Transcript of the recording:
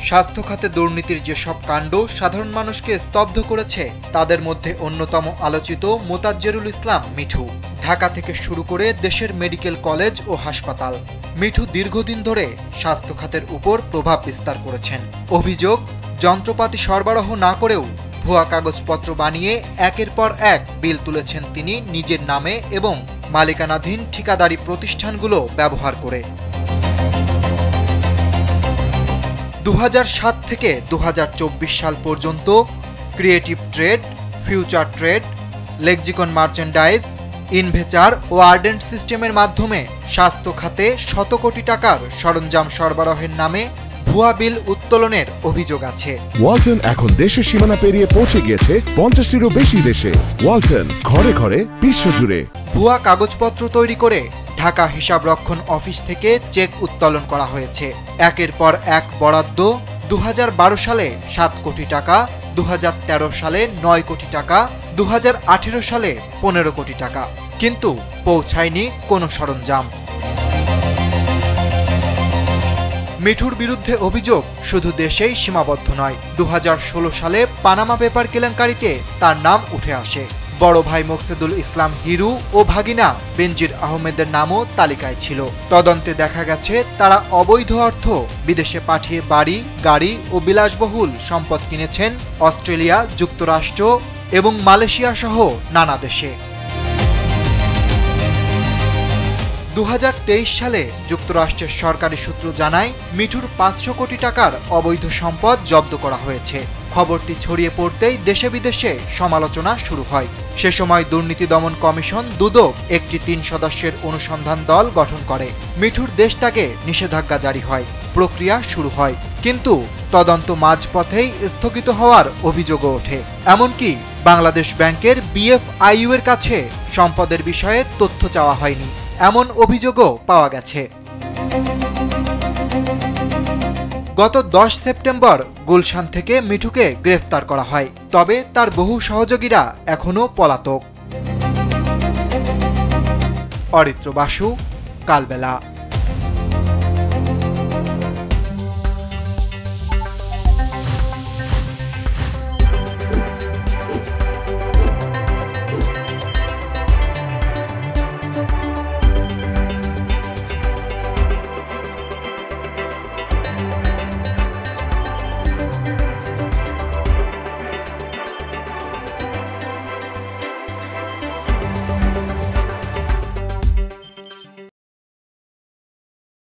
স্বাস্থ্য খাতে দুর্নীতির যেসব কাণ্ড সাধারণ মানুষকে স্তব্ধ করেছে তাদের মধ্যে অন্যতম আলোচিত মোতাজ্জেরুল ইসলাম মিঠু। ঢাকা থেকে শুরু করে দেশের মেডিকেল কলেজ ও হাসপাতাল, মিঠু দীর্ঘদিন ধরে স্বাস্থ্য খাতের উপর প্রভাব বিস্তার করেছেন। অভিযোগ, যন্ত্রপাতি সরবরাহ না করেও ভুয়া কাগজপত্র বানিয়ে একের পর এক বিল তুলেছেন তিনি নিজের নামে এবং মালিকানাধীন ঠিকাদারি প্রতিষ্ঠানগুলো ব্যবহার করে। 2007 থেকে 2024 সাল পর্যন্ত Creative Trade, Future Trade, Lexicon Merchandise, Inventure ও আর্ডেন্ট সিস্টেমের মাধ্যমে স্বাস্থ্য খাতে শত কোটি টাকার সরঞ্জাম সরবরাহের নামে ভুয়া বিল উত্তোলনের অভিযোগ আছে। ওয়ালটন এখন দেশের সীমানা পেরিয়ে পৌঁছে গিয়েছে 50টিরও বেশি দেশে। ওয়ালটন, ঘরে ঘরে বিশ্বজুড়ে। ভুয়া কাগজপত্র তৈরি করে ঢাকা হিসাবরক্ষণ অফিস থেকে চেক উত্তোলন করা হয়েছে। একের পর এক বরাদ্দ 2012 সালে 7 কোটি টাকা, 2013 সালে 9 কোটি টাকা, 2018 সালে 15 কোটি টাকা, কিন্তু পৌঁছায়নি কোনো সরঞ্জাম। মিঠুর বিরুদ্ধে অভিযোগ শুধু দেশেই সীমাবদ্ধ নয়। 2016 সালে পানামা পেপার কেলেঙ্কারিতে তার নাম উঠে আসে। বড় ভাই মকসুদুল ইসলাম হিরু ও ভাগিনা বেনজির আহমেদের নামও তালিকায় ছিল। তদন্তে দেখা গেছে তারা অবৈধ অর্থ বিদেশে পাঠিয়ে বাড়ি, গাড়ি ও বিলাসবহুল সম্পদ কিনেছেন অস্ট্রেলিয়া, যুক্তরাষ্ট্র এবং মালয়েশিয়া সহ নানা দেশে। 2023 সালে যুক্তরাষ্ট্রের সরকারি সূত্র জানায় মিঠুর 500 কোটি টাকার অবৈধ সম্পদ জব্দ করা হয়েছে। খবরটি ছড়িয়ে পড়তেই দেশে বিদেশে সমালোচনা শুরু হয়। সে সময় দুর্নীতি দমন কমিশন দুদক একটি 3 সদস্যের অনুসন্ধান দল গঠন করে। মিঠুর দেশত্যাগে নিষেধাজ্ঞা জারি হয়, প্রক্রিয়া শুরু হয়, কিন্তু তদন্ত মাঝপথেই স্থগিত হওয়ার অভিযোগও ওঠে। এমনকি বাংলাদেশ ব্যাংকের BFIU এর কাছে সম্পদের বিষয়ে তথ্য চাওয়া হয়নি, এমন অভিযোগও পাওয়া গেছে। গত 10 সেপ্টেম্বর গুলশান থেকে মিঠুকে গ্রেফতার করা হয়, তবে তার বহু সহযোগীরা এখনো পলাতক। অরিত্র বাসু, কালবেলা।